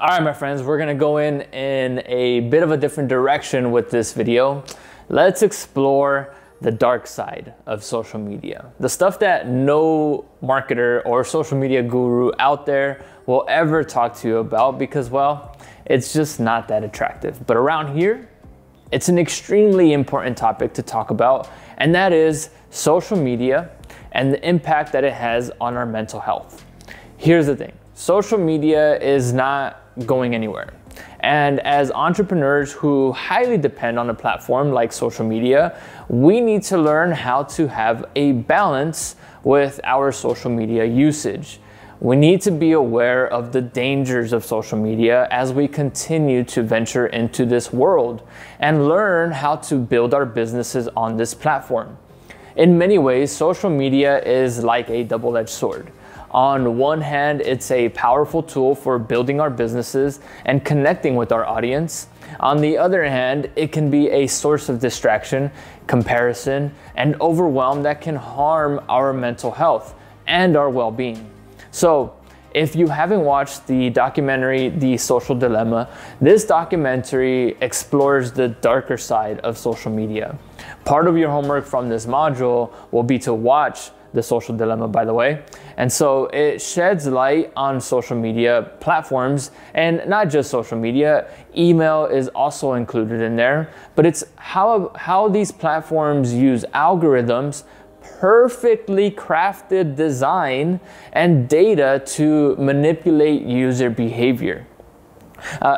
All right, my friends, we're gonna go in a bit of a different direction with this video. Let's explore the dark side of social media. The stuff that no marketer or social media guru out there will ever talk to you about because, well, it's just not that attractive. But around here, it's an extremely important topic to talk about, and that is social media and the impact that it has on our mental health. Here's the thing, social media is not going anywhere. And as entrepreneurs who highly depend on a platform like social media, we need to learn how to have a balance with our social media usage. We need to be aware of the dangers of social media as we continue to venture into this world and learn how to build our businesses on this platform. In many ways, social media is like a double-edged sword. On one hand, it's a powerful tool for building our businesses and connecting with our audience. On the other hand, it can be a source of distraction, comparison, and overwhelm that can harm our mental health and our well-being. So, if you haven't watched the documentary, The Social Dilemma, this documentary explores the darker side of social media. Part of your homework from this module will be to watch The Social Dilemma, by the way. And so it sheds light on social media platforms, and not just social media, email is also included in there, but it's how these platforms use algorithms, perfectly crafted design, and data to manipulate user behavior,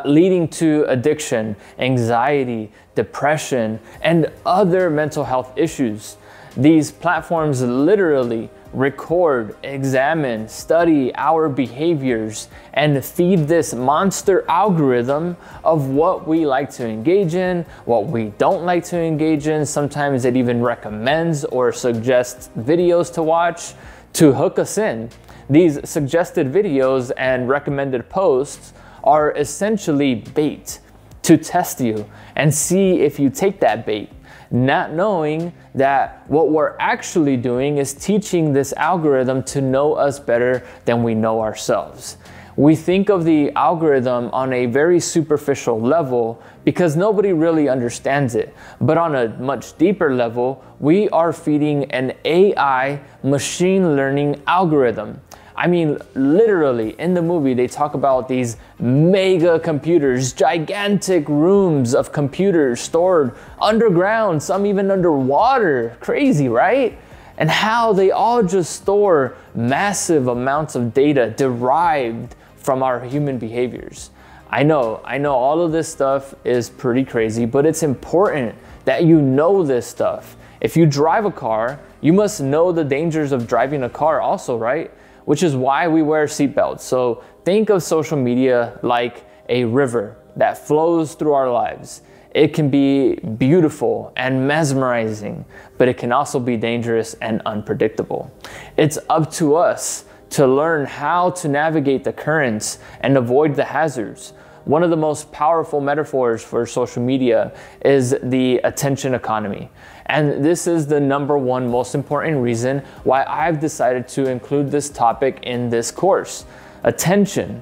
leading to addiction, anxiety, depression, and other mental health issues. These platforms literally record, examine, study our behaviors, and feed this monster algorithm of what we like to engage in, what we don't like to engage in. Sometimes it even recommends or suggests videos to watch to hook us in. These suggested videos and recommended posts are essentially bait to test you and see if you take that bait, not knowing that what we're actually doing is teaching this algorithm to know us better than we know ourselves. We think of the algorithm on a very superficial level because nobody really understands it. But on a much deeper level, we are feeding an AI machine learning algorithm. I mean, literally, in the movie, they talk about these mega computers, gigantic rooms of computers stored underground, some even underwater. Crazy, right? And how they all just store massive amounts of data derived from our human behaviors. I know all of this stuff is pretty crazy, but it's important that you know this stuff. If you drive a car, you must know the dangers of driving a car also, right? Which is why we wear seatbelts. So think of social media like a river that flows through our lives. It can be beautiful and mesmerizing, but it can also be dangerous and unpredictable. It's up to us to learn how to navigate the currents and avoid the hazards. One of the most powerful metaphors for social media is the attention economy. And this is the #1 most important reason why I've decided to include this topic in this course. Attention.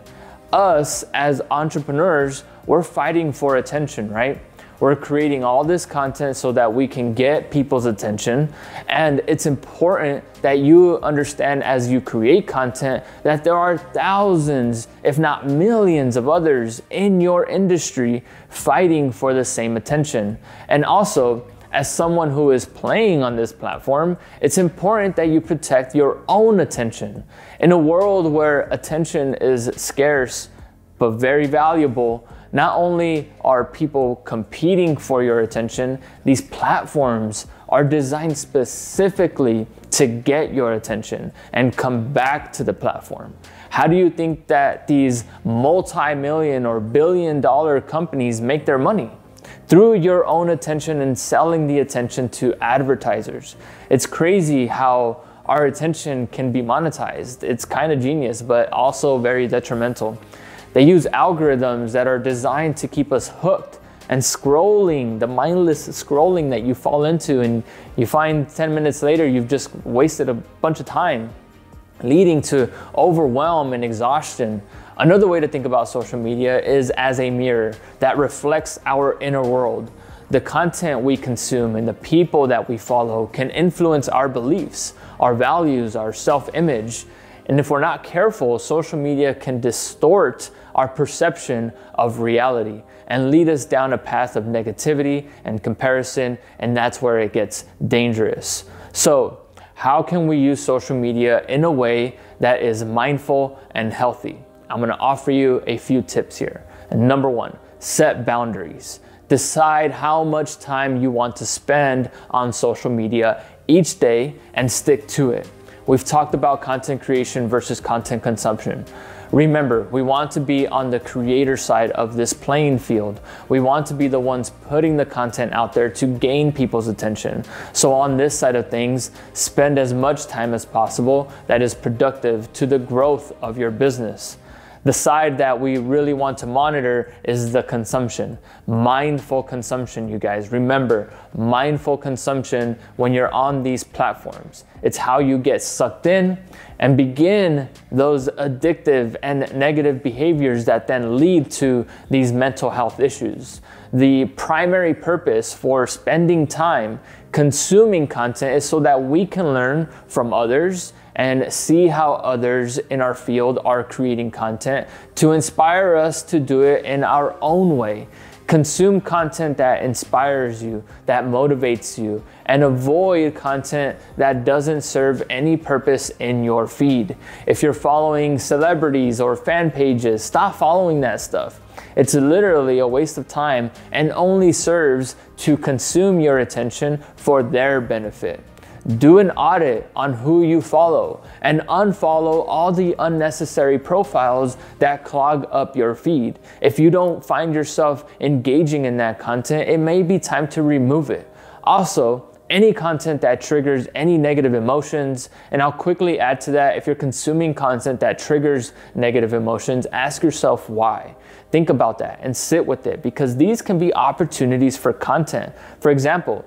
Us as entrepreneurs, we're fighting for attention, right? We're creating all this content so that we can get people's attention. And it's important that you understand as you create content that there are thousands, if not millions of others in your industry fighting for the same attention. And also, as someone who is playing on this platform, it's important that you protect your own attention. In a world where attention is scarce but very valuable, not only are people competing for your attention, these platforms are designed specifically to get your attention and come back to the platform. How do you think that these multi-million or billion-dollar companies make their money? Through your own attention and selling the attention to advertisers. It's crazy how our attention can be monetized. It's kind of genius, but also very detrimental. They use algorithms that are designed to keep us hooked and scrolling, the mindless scrolling that you fall into, and you find 10 minutes later you've just wasted a bunch of time, leading to overwhelm and exhaustion, Another way to think about social media is as a mirror that reflects our inner world. The content we consume and the people that we follow can influence our beliefs, our values, our self-image. And if we're not careful, social media can distort our perception of reality and lead us down a path of negativity and comparison, and that's where it gets dangerous. So, how can we use social media in a way that is mindful and healthy? I'm gonna offer you a few tips here. And number one, set boundaries. Decide how much time you want to spend on social media each day and stick to it. We've talked about content creation versus content consumption. Remember, we want to be on the creator side of this playing field. We want to be the ones putting the content out there to gain people's attention. So on this side of things, spend as much time as possible that is productive to the growth of your business. The side that we really want to monitor is the consumption. Mindful consumption, you guys. Remember, mindful consumption when you're on these platforms. It's how you get sucked in and begin those addictive and negative behaviors that then lead to these mental health issues. The primary purpose for spending time consuming content is so that we can learn from others and see how others in our field are creating content to inspire us to do it in our own way. Consume content that inspires you, that motivates you, and avoid content that doesn't serve any purpose in your feed. If you're following celebrities or fan pages, stop following that stuff. It's literally a waste of time and only serves to consume your attention for their benefit. Do an audit on who you follow and unfollow all the unnecessary profiles that clog up your feed. If you don't find yourself engaging in that content, it may be time to remove it. Also, any content that triggers any negative emotions, and I'll quickly add to that, if you're consuming content that triggers negative emotions, ask yourself why. Think about that and sit with it, because these can be opportunities for content. For example,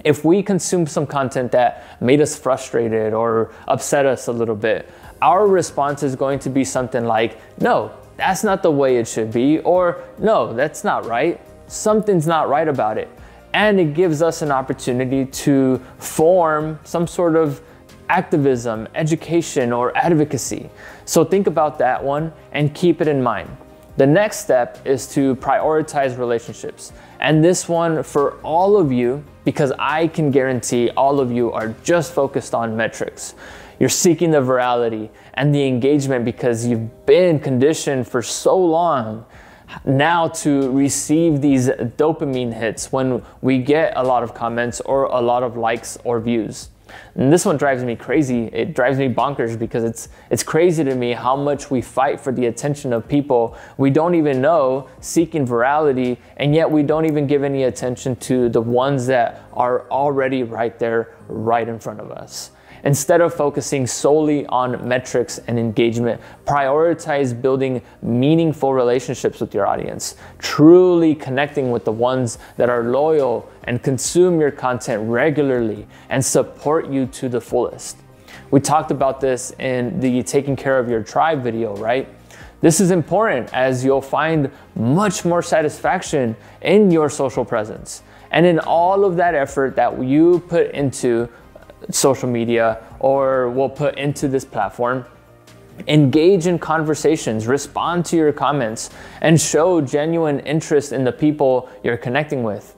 if we consume some content that made us frustrated or upset us a little bit, our response is going to be something like, no, that's not the way it should be, or no, that's not right. Something's not right about it. And it gives us an opportunity to form some sort of activism, education, or advocacy. So think about that one and keep it in mind. The next step is to prioritize relationships. And this one for all of you, because I can guarantee all of you are just focused on metrics. You're seeking the virality and the engagement because you've been conditioned for so long now to receive these dopamine hits when we get a lot of comments or a lot of likes or views. And this one drives me crazy. It drives me bonkers because it's crazy to me how much we fight for the attention of people we don't even know seeking virality, and yet we don't even give any attention to the ones that are already right there, right in front of us. Instead of focusing solely on metrics and engagement, prioritize building meaningful relationships with your audience, truly connecting with the ones that are loyal and consume your content regularly and support you to the fullest. We talked about this in the Taking Care of Your Tribe video, right? This is important as you'll find much more satisfaction in your social presence and in all of that effort that you put into social media or will put into this platform. Engage in conversations, respond to your comments, and show genuine interest in the people you're connecting with.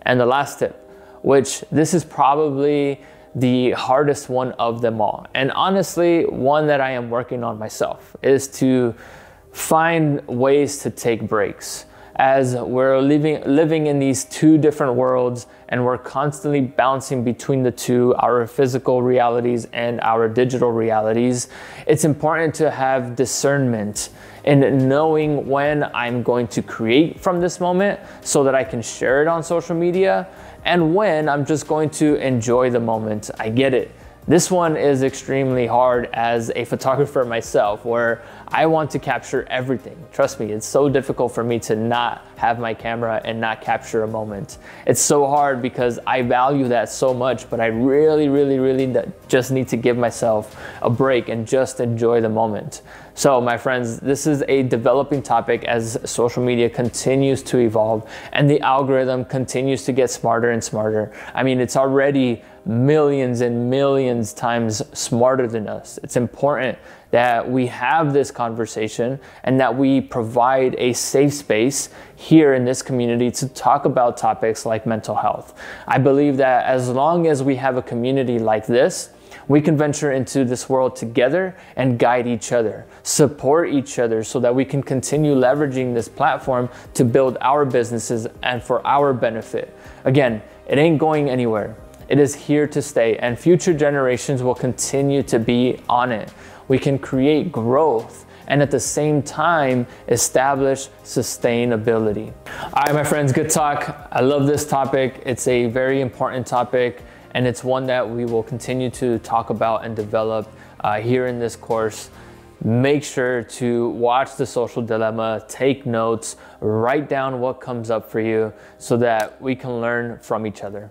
And the last tip, which this is probably the hardest one of them all, and honestly one that I am working on myself, is to find ways to take breaks. As we're living in these two different worlds and we're constantly bouncing between the two, our physical realities and our digital realities, it's important to have discernment in knowing when I'm going to create from this moment so that I can share it on social media, and when I'm just going to enjoy the moment. I get it. This one is extremely hard as a photographer myself, where I want to capture everything. Trust me, it's so difficult for me to not have my camera and not capture a moment. It's so hard because I value that so much, but I really just need to give myself a break and just enjoy the moment. So my friends, this is a developing topic as social media continues to evolve and the algorithm continues to get smarter and smarter. I mean, it's already millions and millions times smarter than us. It's important that we have this conversation and that we provide a safe space here in this community to talk about topics like mental health. I believe that as long as we have a community like this, we can venture into this world together and guide each other, support each other so that we can continue leveraging this platform to build our businesses and for our benefit. Again, it ain't going anywhere. It is here to stay, and future generations will continue to be on it. We can create growth and at the same time establish sustainability. All right, my friends, good talk. I love this topic. It's a very important topic, and it's one that we will continue to talk about and develop here in this course. Make sure to watch The Social Dilemma, take notes, write down what comes up for you so that we can learn from each other.